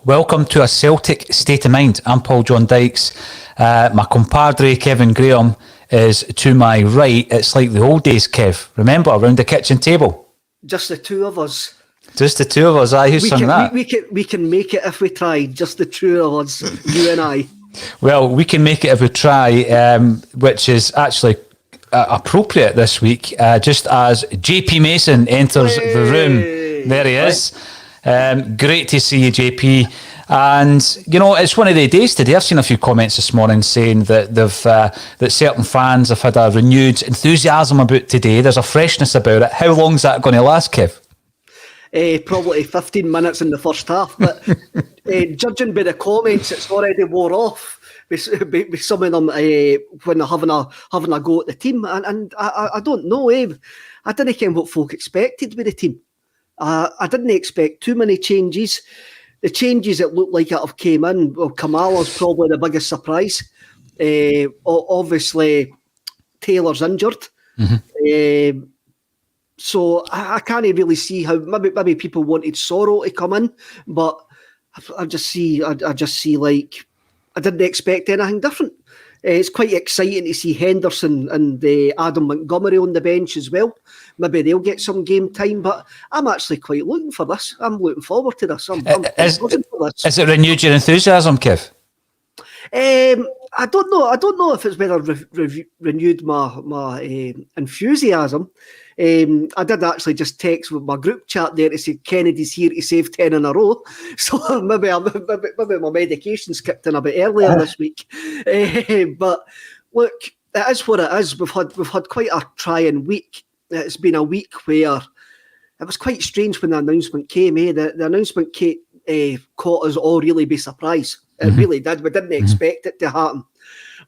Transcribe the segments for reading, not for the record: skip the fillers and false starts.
Welcome to A Celtic State of Mind. I'm Paul John Dykes. My compadre Kevin Graham is to my right. It's like the old days, Kev. Remember, around the kitchen table? Just the two of us. Just the two of us. Aye, who sung that? We can make it if we try. Just the two of us, you and I. Well, we can make it if we try, which is actually appropriate this week, just as JP Mason enters the room. There he is. Great to see you, JP. And you know, it's one of the days today. I've seen a few comments this morning saying that that certain fans have had a renewed enthusiasm about today. There's a freshness about it. How long's that going to last, Kev? Probably 15 minutes in the first half, but judging by the comments, it's already wore off with some of them when they're having a go at the team. And I don't know, I didn't know what folk expected with the team. I didn't expect too many changes. The changes that looked like it have came in, well, Kamala's probably the biggest surprise. Obviously, Taylor's injured. Mm-hmm. So I can't really see how maybe people wanted Sorrow to come in, but I just see like I didn't expect anything different. It's quite exciting to see Henderson and Adam Montgomery on the bench as well. Maybe they'll get some game time, but I'm actually quite looking for this. I'm looking forward to this. I'm looking for this. Has it renewed your enthusiasm, Kev? I don't know. I don't know if it's better renewed my enthusiasm. I did actually just text with my group chat there to say Kennedy's here to save 10 in a row. So maybe my medication's kicked in a bit earlier this week. But look, it is what it is. We've had quite a trying week. It's been a week where it was quite strange when the announcement came. The announcement caught us all really by surprise. It really did. We didn't expect it to happen.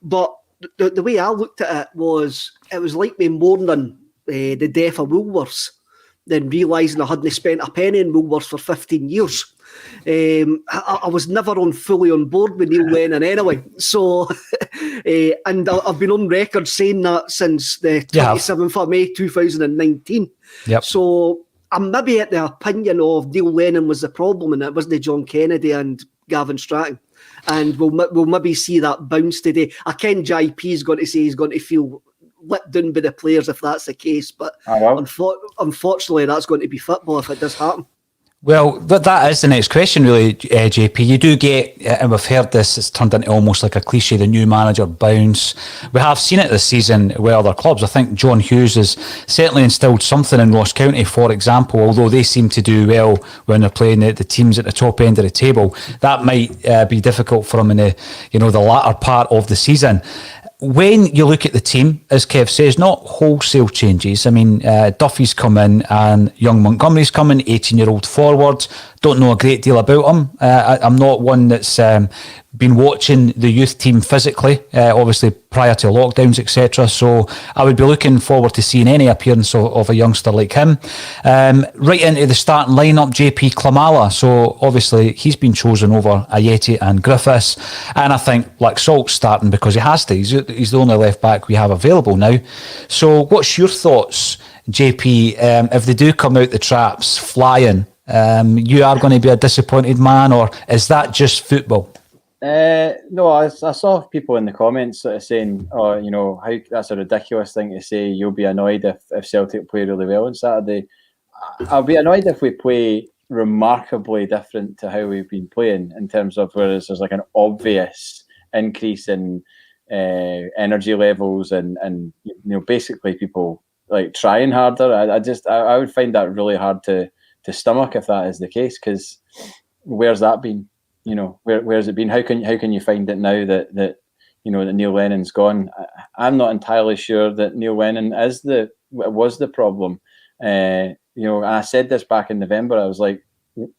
But the way I looked at it was like me mourning the death of Woolworths, then realising I hadn't spent a penny in Woolworths for 15 years. I was never fully on board with Neil Lennon anyway. So, and I've been on record saying that since the 27th of May 2019. Yep. So I'm maybe at the opinion of Neil Lennon was the problem and it wasn't John Kennedy and Gavin Stratton. And we'll maybe see that bounce today. I ken JP is going to say he's going to feel let down by the players if that's the case, but unfortunately that's going to be football if it does happen. Well, that is the next question, really, JP. You do get, and we've heard this, it's turned into almost like a cliche, the new manager bounce. We have seen it this season with other clubs. I think John Hughes has certainly instilled something in Ross County, for example, although they seem to do well when they're playing the teams at the top end of the table. That might be difficult for them in the latter part of the season. When you look at the team, as Kev says, not wholesale changes. I mean, Duffy's come in and young Montgomery's come in, 18-year-old forward. Don't know a great deal about him. I'm not one that's been watching the youth team physically, obviously prior to lockdowns, etc. So I would be looking forward to seeing any appearance of a youngster like him. Right into the starting lineup, JP Klamala. So obviously he's been chosen over Ayeti and Griffiths. And I think Black Salt's starting because he has to. He's the only left back we have available now. So what's your thoughts, JP, if they do come out the traps flying? You are going to be a disappointed man, or is that just football? No, I saw people in the comments sort of saying, "Oh, you know, how that's a ridiculous thing to say. You'll be annoyed if Celtic play really well on Saturday." I'll be annoyed if we play remarkably different to how we've been playing in terms of whereas there's like an obvious increase in energy levels and you know basically people like trying harder. I would find that really hard to stomach if that is the case, because where's that been? You know, where's it been? How can you find it now that you know that Neil Lennon's gone? I'm not entirely sure that Neil Lennon was the problem. You know, and I said this back in November. I was like,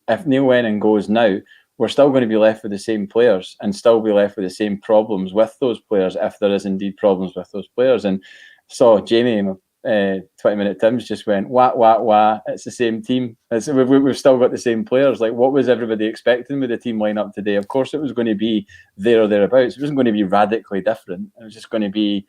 if Neil Lennon goes now, we're still going to be left with the same players and still be left with the same problems with those players if there is indeed problems with those players. And saw Jamie, 20-minute Tim's just went, wah, it's the same team. We've still got the same players. Like, what was everybody expecting with the team lineup today? Of course, it was going to be there or thereabouts. It wasn't going to be radically different. It was just going to be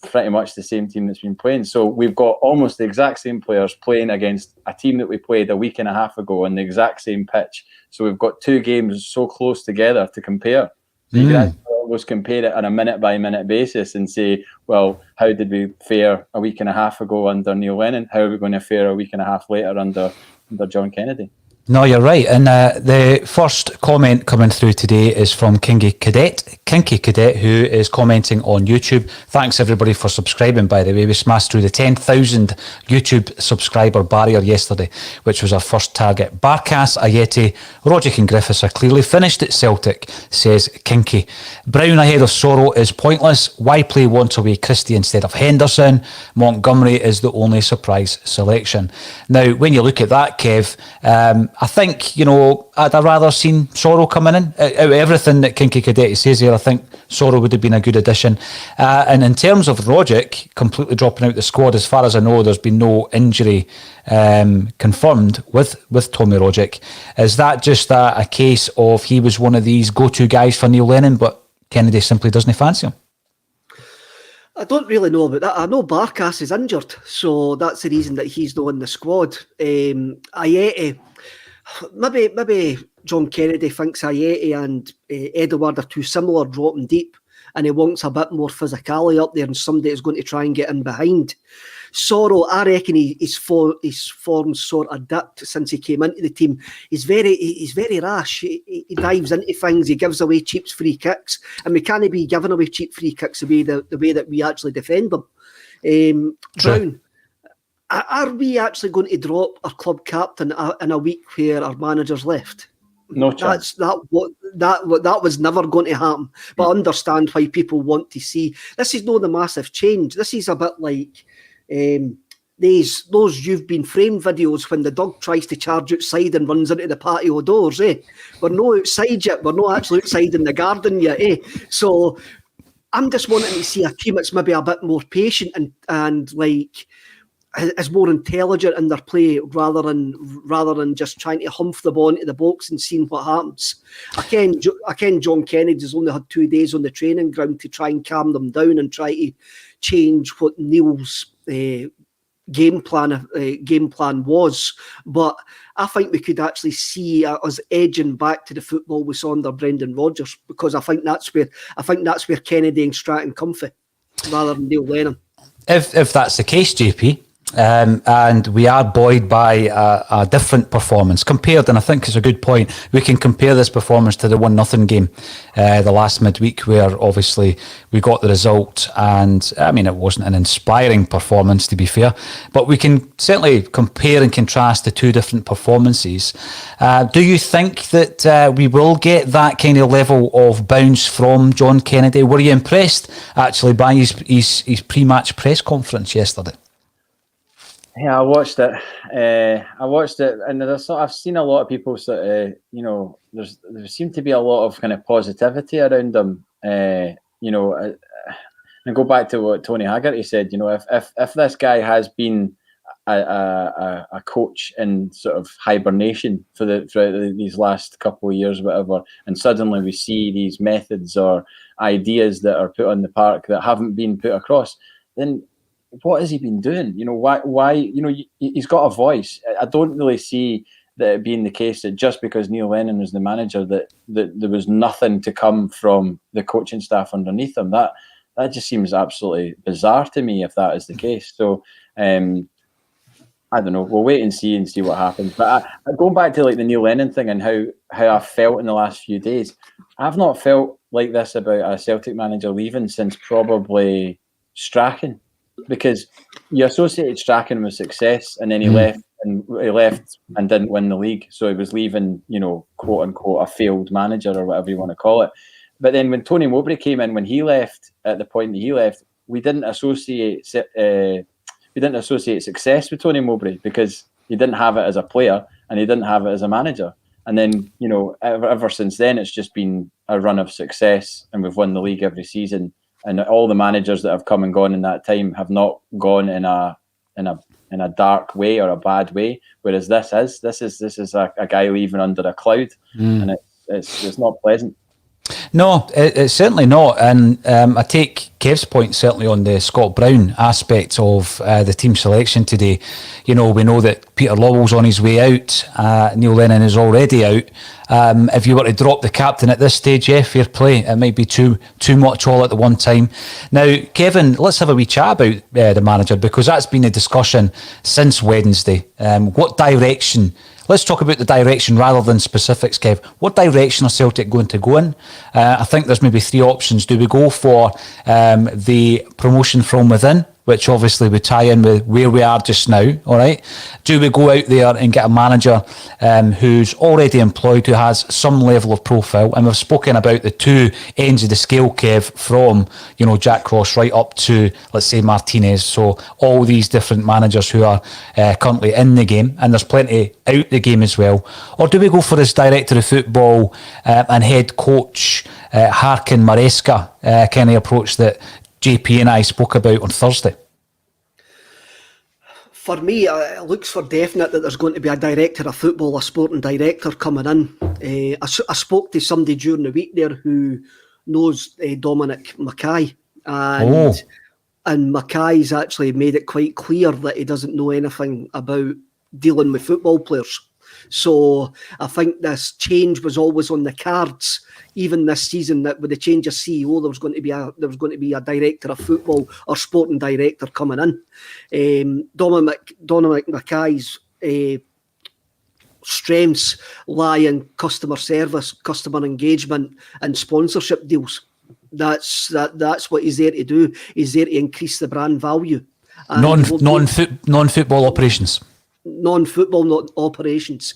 pretty much the same team that's been playing. So we've got almost the exact same players playing against a team that we played a week and a half ago on the exact same pitch. So we've got 2 games so close together to compare. So you can actually almost compare it on a minute-by-minute basis and say, well, how did we fare a week and a half ago under Neil Lennon? How are we going to fare a week and a half later under John Kennedy? No, you're right. And the first comment coming through today is from Kinky Cadet, who is commenting on YouTube. Thanks everybody for subscribing, by the way. We smashed through the 10,000 YouTube subscriber barrier yesterday, which was our first target. Barkas, Ayeti, Rogic and Griffiths are clearly finished at Celtic, says Kinky. Brown ahead of Sorrow is pointless. Why play once away Christie instead of Henderson? Montgomery is the only surprise selection. Now, when you look at that, Kev, I think, I'd have rather seen Sorrow coming in. Out of everything that Kinky Cadet says here, I think Sorrow would have been a good addition. And in terms of Rogic completely dropping out the squad, as far as I know, there's been no injury confirmed with Tommy Rogic. Is that just a case of he was one of these go-to guys for Neil Lennon, but Kennedy simply doesn't fancy him? I don't really know about that. I know Barkas is injured, so that's the reason that he's not in the squad. Ayeti, maybe John Kennedy thinks Ayeti and Edouard are too similar, dropping deep, and he wants a bit more physicality up there and somebody is going to try and get in behind. Sorrow, I reckon his form sort of dipped since he came into the team. He's very rash. He dives into things. He gives away cheap free kicks, and we can't be giving away cheap free kicks the way that we actually defend them. Brown, are we actually going to drop our club captain in a week where our manager's left? No chance. That was never going to happen. But I understand why people want to see. This is not a massive change. This is a bit like those You've Been Framed videos when the dog tries to charge outside and runs into the patio doors. We're not outside yet. We're not actually outside in the garden yet. So I'm just wanting to see a team that's maybe a bit more patient and like is more intelligent in their play rather than just trying to humph the ball into the box and seeing what happens. I ken John Kennedy's only had 2 days on the training ground to try and calm them down and try to change what Neil's game plan was. But I think we could actually see us edging back to the football we saw under Brendan Rodgers, because I think that's where Kennedy and Stratton comfy rather than Neil Lennon. If that's the case, JP, and we are buoyed by a different performance compared, and I think it's a good point, we can compare this performance to the 1-0 game the last midweek, where obviously we got the result, and I mean, it wasn't an inspiring performance, to be fair, but we can certainly compare and contrast the two different performances. Do you think that we will get that kind of level of bounce from John Kennedy? Were you impressed actually by his pre-match press conference yesterday? Yeah, I watched it. And I've seen a lot of people sort of, there seemed to be a lot of kind of positivity around them. And go back to what Tony Haggerty said. If this guy has been a coach in sort of hibernation throughout these last couple of years, whatever, and suddenly we see these methods or ideas that are put on the park that haven't been put across, then what has he been doing? Why? He's got a voice. I don't really see that it being the case that just because Neil Lennon was the manager that there was nothing to come from the coaching staff underneath him. That just seems absolutely bizarre to me if that is the case. So I don't know. We'll wait and see what happens. But going back to like the Neil Lennon thing and how I felt in the last few days, I've not felt like this about a Celtic manager leaving since probably Strachan. Because you associated Strachan with success, and then he left and didn't win the league, so he was leaving, quote unquote, a failed manager or whatever you want to call it. But then when Tony Mowbray came in, when he left, at the point that he left, we didn't associate success with Tony Mowbray because he didn't have it as a player and he didn't have it as a manager. And then ever since then, it's just been a run of success, and we've won the league every season. And all the managers that have come and gone in that time have not gone in a dark way or a bad way. Whereas this is a guy leaving under a cloud, and it's not pleasant. No, it's certainly not. And I take Kev's point certainly on the Scott Brown aspect of the team selection today. You know, we know that Peter Lawwell's on his way out. Neil Lennon is already out. If you were to drop the captain at this stage, yeah, fair play. It might be too much all at the one time. Now, Kevin, let's have a wee chat about the manager, because that's been a discussion since Wednesday. What direction? Let's talk about the direction rather than specifics, Kev. What direction are Celtic going to go in? I think there's maybe three options. Do we go for the promotion from within, which obviously would tie in with where we are just now, all right? Do we go out there and get a manager who's already employed, who has some level of profile? And we've spoken about the two ends of the scale, Kev, from, you know, Jack Ross right up to, let's say, Martinez. So all these different managers who are currently in the game, and there's plenty out the game as well. Or do we go for this director of football and head coach Harkin Maresca kind of approach that JP and I spoke about on Thursday? For me, it looks for definite that there's going to be a director of football, a sporting director coming in. I spoke to somebody during the week there who knows Dominic Mackay, and Mackay's actually made it quite clear that he doesn't know anything about dealing with football players. So I think this change was always on the cards, even this season, that with the change of CEO, there was going to be a director of football or sporting director coming in. Dominic Mackay's strengths lie in customer service, customer engagement, and sponsorship deals. That's what he's there to do. He's there to increase the brand value. Non-football operations. Non-football, not operations.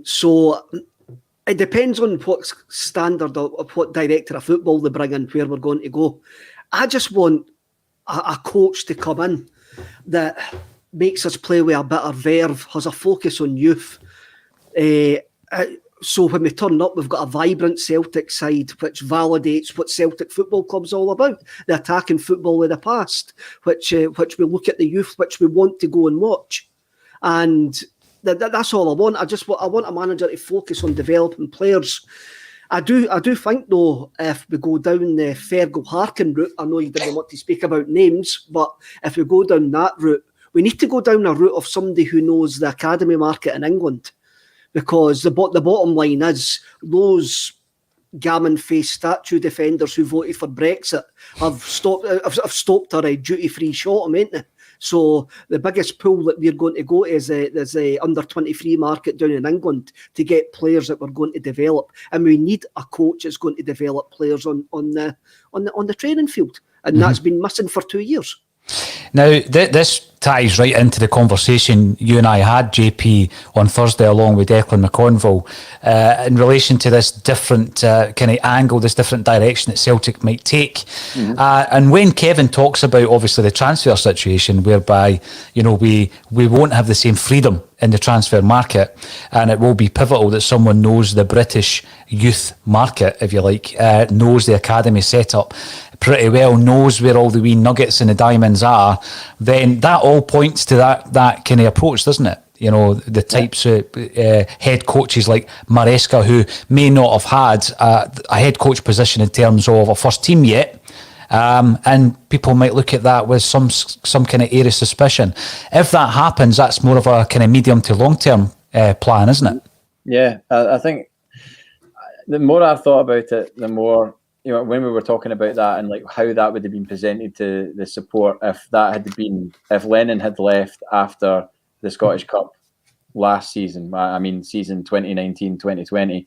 So it depends on what standard of what director of football they bring in, where we're going to go. I just want a coach to come in that makes us play with a bit of verve, has a focus on youth. So when we turn up, we've got a vibrant Celtic side which validates what Celtic Football Club's all about, the attacking football of the past, which we look at the youth, which we want to go and watch. And that's all I want. I want a manager to focus on developing players. I do think, though, if we go down the Fergal Harkin route, I know you didn't want to speak about names, but if we go down that route, we need to go down a route of somebody who knows the academy market in England, because the bottom line is those gammon-faced statue defenders who voted for Brexit have stopped our duty-free shot, ain't they? So the biggest pool that we're going to go is the under-23 market down in England to get players that we're going to develop, and we need a coach that's going to develop players on the training field, and that's been missing for 2 years. Now, this ties right into the conversation you and I had, JP, on Thursday, along with Declan McConville, in relation to this different kind of angle, this different direction that Celtic might take. And when Kevin talks about, obviously, the transfer situation, whereby, you know, we won't have the same freedom in the transfer market, and it will be pivotal that someone knows the British youth market, if you like, knows the academy setup pretty well, knows where all the wee nuggets and the diamonds are, then that all points to that kind of approach, doesn't it? You know, the types of head coaches like Maresca, who may not have had a head coach position in terms of a first team yet, and people might look at that with some kind of air of suspicion. If that happens, that's more of a kind of medium to long term plan, isn't it? Yeah, I think the more I've thought about it, the more, you know, when we were talking about that and like how that would have been presented to the support if Lennon had left after the Scottish Cup last season, I mean season 2019-2020,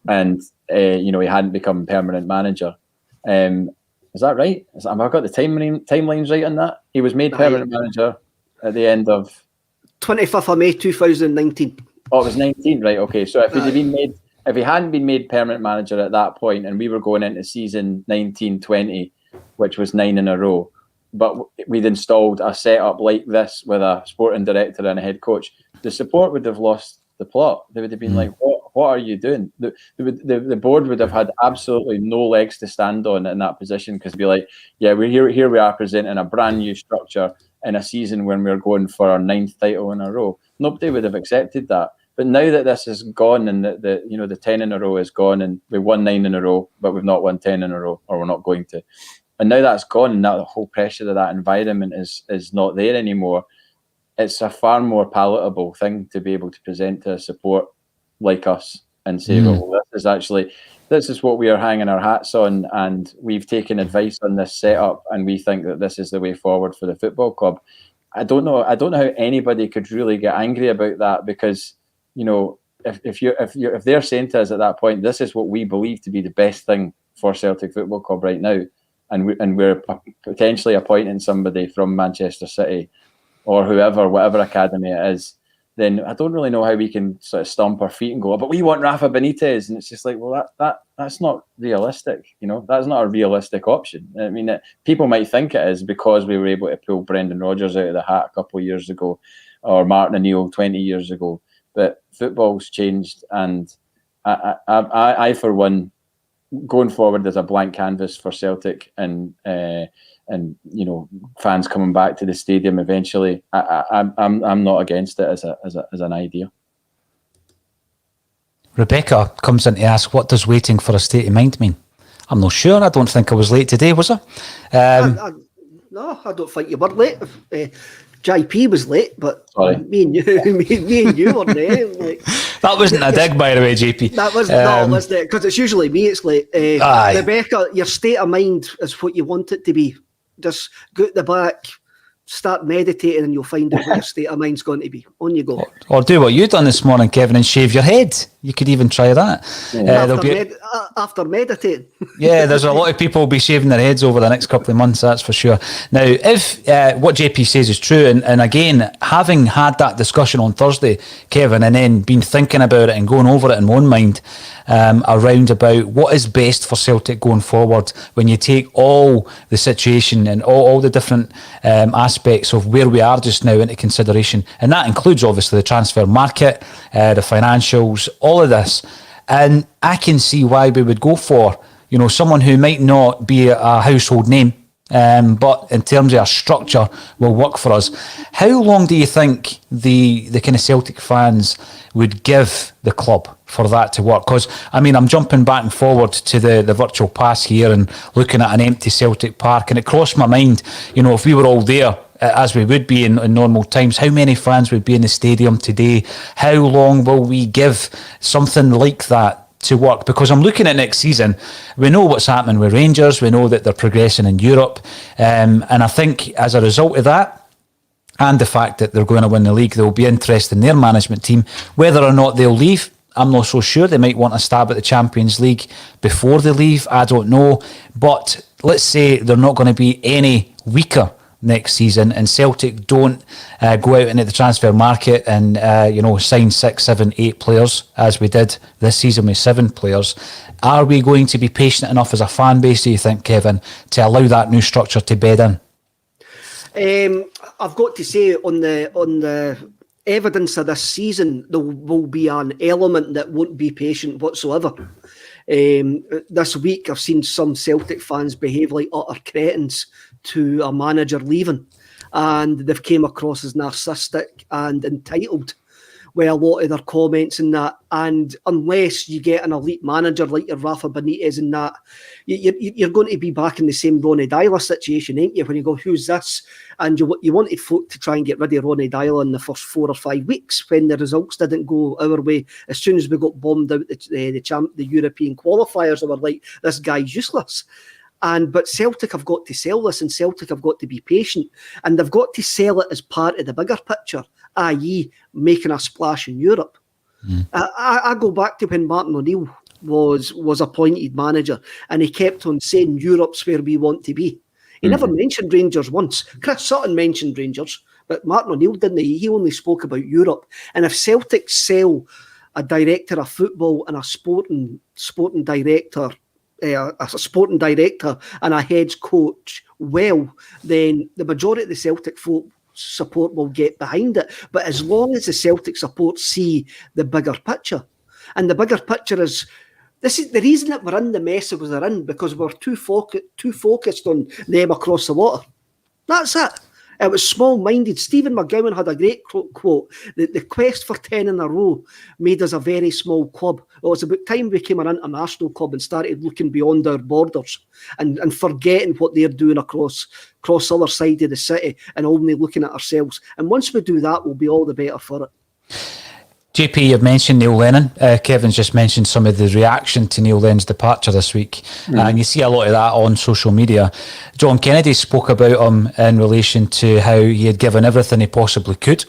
and you know, he hadn't become permanent manager. Is that right? Have I got the timelines right on that? He was made permanent manager at the end of 25th of May 2019. Oh, it was 19, right? Okay, so if he hadn't been made permanent manager at that point, and we were going into season 19-20, which was 9 in a row, but we'd installed a setup like this with a sporting director and a head coach, the support would have lost the plot. They would have been like, what are you doing? The board would have had absolutely no legs to stand on in that position, because be like, yeah, we're here we are presenting a brand new structure in a season when we're going for our 9th title in a row. Nobody would have accepted that. But now that this is gone and the 10 in a row is gone and we won 9 in a row, but we've not won 10 in a row, or we're not going to. And now that's gone, and now the whole pressure of that environment is not there anymore. It's a far more palatable thing to be able to present to a support like us and say, well, this is what we are hanging our hats on, and we've taken advice on this setup, and we think that this is the way forward for the football club. I don't know how anybody could really get angry about that, because if they're saying to us at that point, this is what we believe to be the best thing for Celtic Football Club right now, and we're potentially appointing somebody from Manchester City or whatever academy it is, then I don't really know how we can sort of stomp our feet and go, but we want Rafa Benitez, and it's just like, well, that's not realistic. That's not a realistic option. I mean, people might think it is because we were able to pull Brendan Rodgers out of the hat a couple of years ago, or Martin O'Neill 20 years ago. But football's changed, and I for one, going forward, there's a blank canvas for Celtic, and fans coming back to the stadium eventually. I'm not against it as an idea. Rebecca comes in to ask, what does waiting for a state of mind mean? I'm not sure. I don't think I was late today, was I? No, I don't think you were late. JP was late, but Sorry. me and you were late. That wasn't a dig, by the way, JP. That was not, wasn't it? Because it's usually me it's late. Rebecca, your state of mind is what you want it to be. Just go at the back, start meditating, and you'll find out what your state of mind's going to be. On you go. Or do what you done this morning, Kevin, and shave your head. You could even try that. After meditating. Yeah, there's a lot of people will be shaving their heads over the next couple of months, that's for sure. Now, if what JP says is true, and again, having had that discussion on Thursday, Kevin, and then been thinking about it and going over it in my own mind, around about what is best for Celtic going forward when you take all the situation and all the different aspects of where we are just now into consideration. And that includes, obviously, the transfer market, the financials, all of this. And I can see why we would go for, someone who might not be a household name, but in terms of our structure will work for us. How long do you think the kind of Celtic fans would give the club for that to work? Because, I mean, I'm jumping back and forward to the virtual pass here and looking at an empty Celtic Park, and it crossed my mind, if we were all there, as we would be in normal times, how many fans would be in the stadium today? How long will we give something like that to work? Because I'm looking at next season, we know what's happening with Rangers, we know that they're progressing in Europe, and I think as a result of that, and the fact that they're going to win the league, there will be interest in their management team. Whether or not they'll leave, I'm not so sure. They might want a stab at the Champions League before they leave, I don't know. But let's say they're not going to be any weaker next season, and Celtic don't go out into the transfer market and sign 6, 7, 8 players as we did this season with 7 players. Are we going to be patient enough as a fan base, do you think, Kevin, to allow that new structure to bed in? I've got to say, on the evidence of this season, there will be an element that won't be patient whatsoever. This week, I've seen some Celtic fans behave like utter cretins to a manager leaving, and they've came across as narcissistic and entitled with a lot of their comments and that. And unless you get an elite manager like your Rafa Benitez and that, you're going to be back in the same Ronnie Dyler situation, ain't you? When you go, who's this? And you wanted folk to try and get rid of Ronnie Dyler in the first 4 or 5 weeks when the results didn't go our way. As soon as we got bombed out the European qualifiers, they were like, this guy's useless. But Celtic have got to sell this, and Celtic have got to be patient, and they've got to sell it as part of the bigger picture, i.e. making a splash in Europe. I go back to when Martin O'Neill was appointed manager, and he kept on saying Europe's where we want to be. He never mentioned Rangers once. Chris Sutton mentioned Rangers, but Martin O'Neill didn't. He only spoke about Europe. And if Celtic sell a director of football and a sporting director, a sporting director and a head coach, well, then the majority of the Celtic folk support will get behind it. But as long as the Celtic support see the bigger picture, and the bigger picture is, this is the reason that we're in the mess that we're in, because we're too focused on them across the water. That's it. It was small-minded. Stephen McGowan had a great quote. The quest for 10 in a row made us a very small club. It was about time we became an international club and started looking beyond our borders and forgetting what they're doing across other side of the city and only looking at ourselves. And once we do that, we'll be all the better for it. JP, you've mentioned Neil Lennon. Kevin's just mentioned some of the reaction to Neil Lennon's departure this week. And you see a lot of that on social media. John Kennedy spoke about him in relation to how he had given everything he possibly could,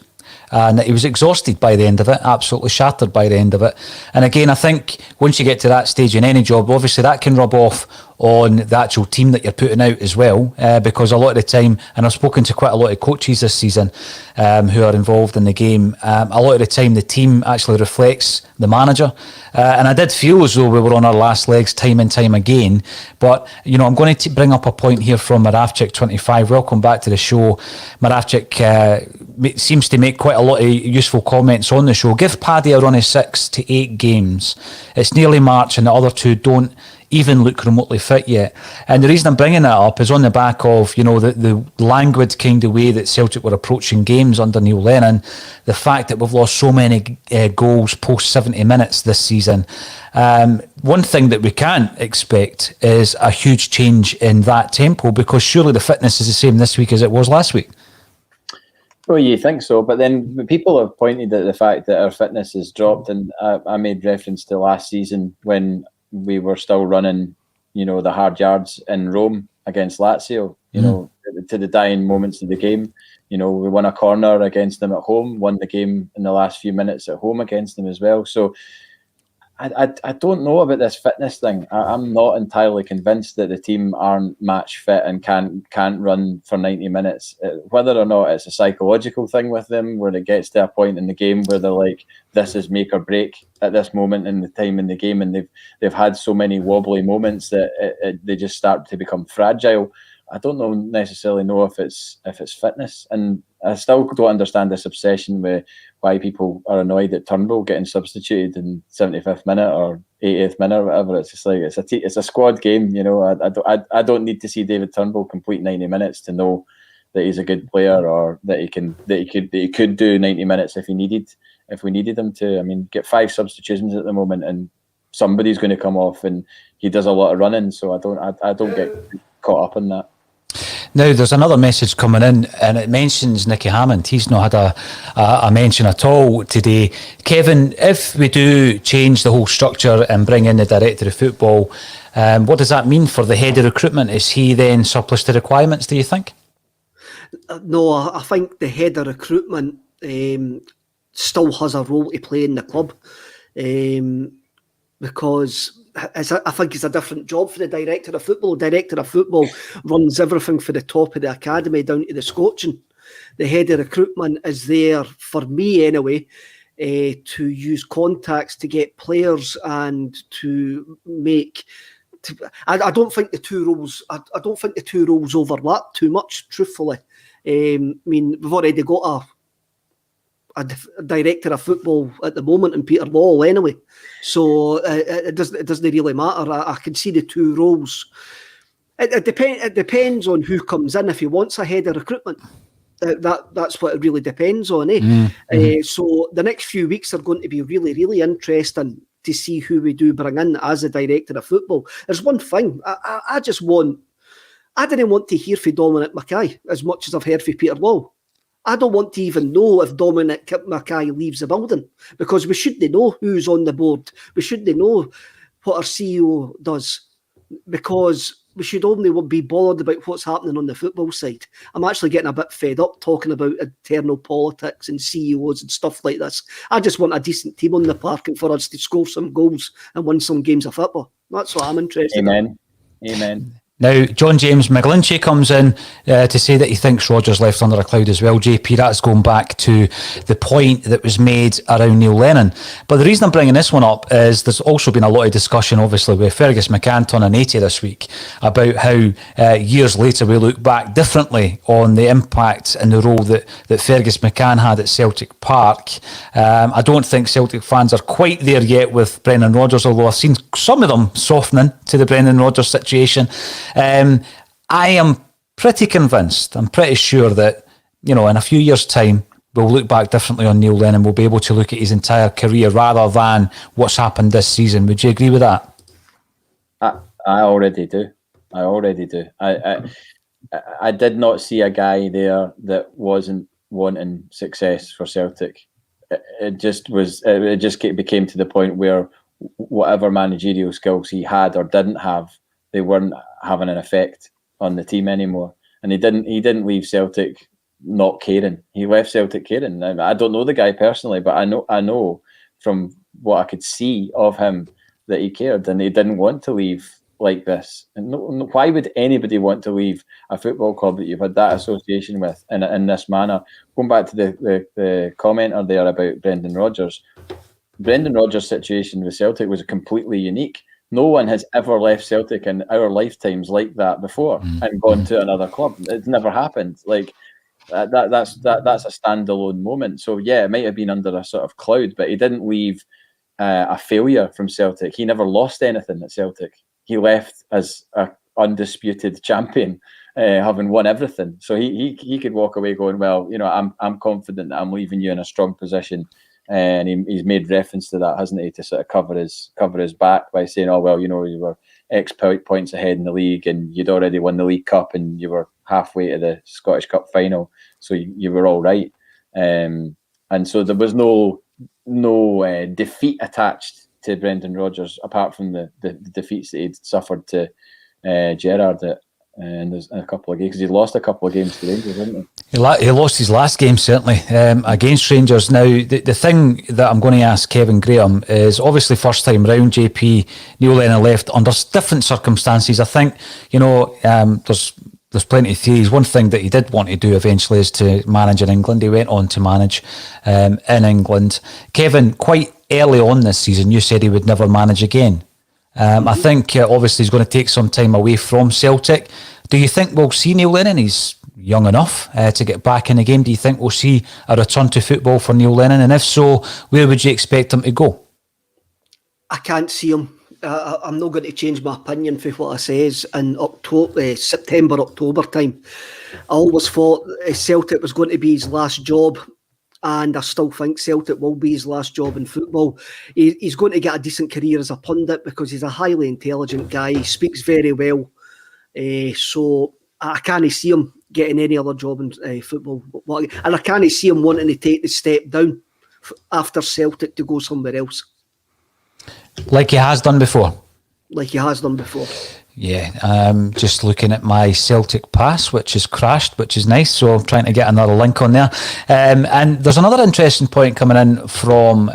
and that he was exhausted by the end of it, absolutely shattered by the end of it. And again, I think once you get to that stage in any job, obviously that can rub off on the actual team that you're putting out as well, because a lot of the time, and I've spoken to quite a lot of coaches this season who are involved in the game, a lot of the time the team actually reflects the manager. And I did feel as though we were on our last legs time and time again. But, you know, I'm going to bring up a point here from Maravchik25. Welcome back to the show. Maravchik seems to make quite a lot of useful comments on the show. Give Paddy a run of 6 to 8 games. It's nearly March and the other two don't even look remotely fit yet. And the reason I'm bringing that up is on the back of, you know, the languid kind of way that Celtic were approaching games under Neil Lennon, the fact that we've lost so many goals post 70 minutes this season. One thing that we can't expect is a huge change in that tempo, because surely the fitness is the same this week as it was last week. Well, you think so, but then people have pointed at the fact that our fitness has dropped, and I made reference to last season when we were still running, you know, the hard yards in Rome against Lazio, you know, to the dying moments of the game. You know, we won a corner against them at home, won the game in the last few minutes at home against them as well. So I don't know about this fitness thing. I'm not entirely convinced that the team aren't match fit and can't run for 90 minutes. Whether or not it's a psychological thing with them, where it gets to a point in the game where they're like, this is make or break at this moment in the time in the game, and they've had so many wobbly moments that they just start to become fragile. I don't necessarily know if it's fitness, and I still don't understand this obsession with why people are annoyed at Turnbull getting substituted in 75th minute or 80th minute or whatever. It's just like it's a squad game, you know. I don't need to see David Turnbull complete 90 minutes to know that he's a good player, or that he could do 90 minutes if we needed him to. I mean, get 5 substitutions at the moment, and somebody's going to come off, and he does a lot of running. So I don't get caught up in that. Now, there's another message coming in, and it mentions Nicky Hammond. He's not had a mention at all today. Kevin, if we do change the whole structure and bring in the director of football, what does that mean for the head of recruitment? Is he then surplus to requirements, do you think? No, I think the head of recruitment still has a role to play in the club, because I think it's a different job for the director of football. The director of football runs everything for the top of the academy down to the coaching. The head of recruitment is there, for me anyway, to use contacts to get players and to make. I don't think the two roles. I don't think the two roles overlap too much. Truthfully, I mean, we've already got a director of football at the moment in Peter Lawwell anyway, so it doesn't really matter. I can see the two roles. It depends on who comes in. If he wants a head of recruitment, that's what it really depends on. So the next few weeks are going to be really, really interesting to see who we do bring in as a director of football. There's one thing I didn't want to hear from Dominic Mackay as much as I've heard from Peter Lawwell. I don't want to even know if Dominic Mackay leaves the building, because we shouldn't know who's on the board. We shouldn't know what our CEO does, because we should only be bothered about what's happening on the football side. I'm actually getting a bit fed up talking about internal politics and CEOs and stuff like this. I just want a decent team on the park and for us to score some goals and win some games of football. That's what I'm interested in. Amen. Now, John James McGlinchey comes in to say that he thinks Rodgers left under a cloud as well. JP, that's going back to the point that was made around Neil Lennon. But the reason I'm bringing this one up is there's also been a lot of discussion, obviously, with Fergus McCann on 80 this week about how years later we look back differently on the impact and the role that Fergus McCann had at Celtic Park. I don't think Celtic fans are quite there yet with Brendan Rodgers, although I've seen some of them softening to the Brendan Rodgers situation. I am pretty convinced, I'm pretty sure that in a few years' time, we'll look back differently on Neil Lennon. We'll be able to look at his entire career rather than what's happened this season. Would you agree with that? I already do. I did not see a guy there that wasn't wanting success for Celtic. It just became to the point where whatever managerial skills he had or didn't have, they weren't having an effect on the team anymore. And he didn't leave Celtic not caring. He left Celtic caring. I don't know the guy personally, but I know from what I could see of him that he cared, and he didn't want to leave like this. And why would anybody want to leave a football club that you've had that association with in this manner? Going back to the commenter there about Brendan Rodgers situation with Celtic was completely unique. No one has ever left Celtic in our lifetimes like that before and gone to another club. It's never happened. Like that's a standalone moment. So yeah, it might have been under a sort of cloud, but he didn't leave a failure from Celtic. He never lost anything at Celtic. He left as a undisputed champion, having won everything. So he could walk away going, well, I'm confident that I'm leaving you in a strong position. And he's made reference to that, hasn't he, to sort of cover his back by saying, oh, well, you were X points ahead in the league and you'd already won the League Cup and you were halfway to the Scottish Cup final. So you were all right. And so there was no defeat attached to Brendan Rodgers, apart from the defeats that he'd suffered to Gerrard and there's a couple of games, because he lost a couple of games to Rangers, didn't he? He lost his last game, certainly, against Rangers. Now, the thing that I'm going to ask Kevin Graham is, obviously, first time round, JP, Neil Lennon left under different circumstances. I think, there's plenty of theories. One thing that he did want to do eventually is to manage in England. He went on to manage in England. Kevin, quite early on this season, you said he would never manage again. I think obviously he's going to take some time away from Celtic. Do you think we'll see Neil Lennon? He's young enough to get back in the game. Do you think we'll see a return to football for Neil Lennon? And if so, where would you expect him to go? I can't see him. I'm not going to change my opinion for what I says in September, October time. I always thought Celtic was going to be his last job. And I still think Celtic will be his last job in football. He's going to get a decent career as a pundit because he's a highly intelligent guy. He speaks very well. So I can't see him getting any other job in football. And I can't see him wanting to take the step down after Celtic to go somewhere else. Like he has done before? Yeah, just looking at my Celtic pass, which has crashed, which is nice. So I'm trying to get another link on there. And there's another interesting point coming in from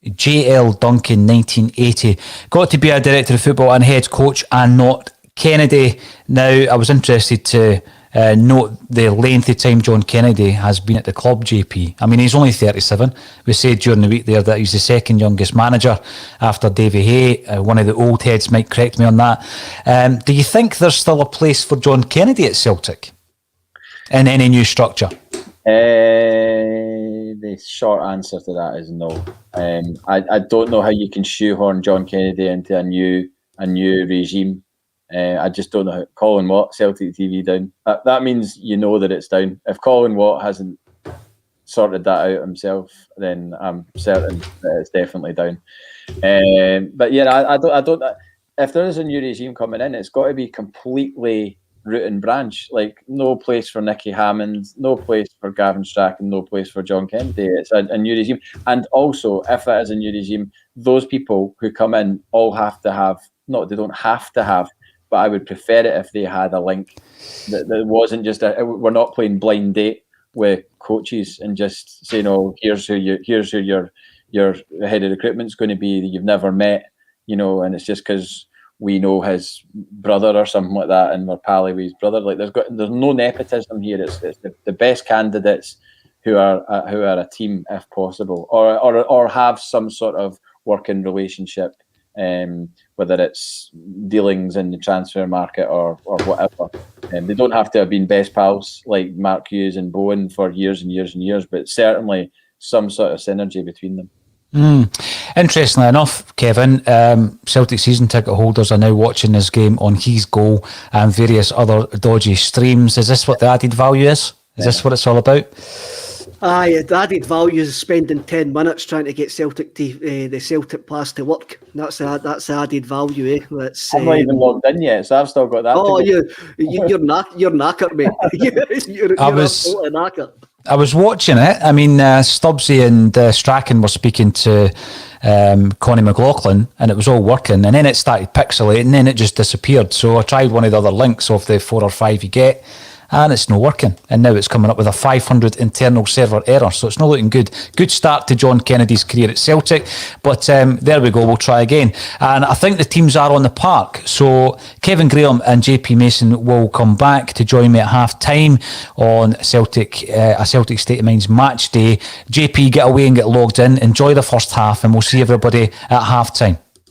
JL Duncan 1980. Got to be a director of football and head coach and not Kennedy. Now, I was interested to note the length of time John Kennedy has been at the club, JP. I mean, he's only 37. We said during the week there that he's the second youngest manager after Davy Hay. One of the old heads might correct me on that. Do you think there's still a place for John Kennedy at Celtic in any new structure? The short answer to that is no. I don't know how you can shoehorn John Kennedy into a new regime. I just don't know how. Colin Watt, Celtic TV down. That means that it's down. If Colin Watt hasn't sorted that out himself, then I'm certain that it's definitely down. But yeah, I don't. If there is a new regime coming in, it's got to be completely root and branch. Like, no place for Nicky Hammond, no place for Gavin Strachan, no place for John Kennedy. It's a new regime. And also, if it is a new regime, those people who come in all have to have. No, they don't have to have. But I would prefer it if they had a link that wasn't just we're not playing blind date with coaches and just saying, oh, here's who your head of recruitment's going to be that you've never met, and it's just because we know his brother or something like that, and we're pally with his brother. Like, there's no nepotism here. It's the best candidates who are a team if possible, or have some sort of working relationship. Whether it's dealings in the transfer market or whatever. They don't have to have been best pals like Mark Hughes and Bowen for years and years and years, but certainly some sort of synergy between them. Interestingly enough, Kevin, Celtic season ticket holders are now watching this game on His Goal and various other dodgy streams. Is this what the added value is? Is this what it's all about? Aye, the added value is spending 10 minutes trying to get Celtic to the Celtic pass to work. That's the added value, eh? That's, I'm not even logged in yet, so I've still got that. Oh, you're knackered, mate. you're absolutely knackered. I was watching it. I mean, Stubbsy and Strachan were speaking to Connie McLaughlin, and it was all working. And then it started pixelating, and then it just disappeared. So I tried one of the other links of the 4 or 5 you get, and it's not working. And now it's coming up with a 500 internal server error. So it's not looking good. Good start to John Kennedy's career at Celtic. But there we go. We'll try again. And I think the teams are on the park. So Kevin Graham and JP Mason will come back to join me at half-time on Celtic, a Celtic State of Mind's match day. JP, get away and get logged in. Enjoy the first half, and we'll see everybody at half-time.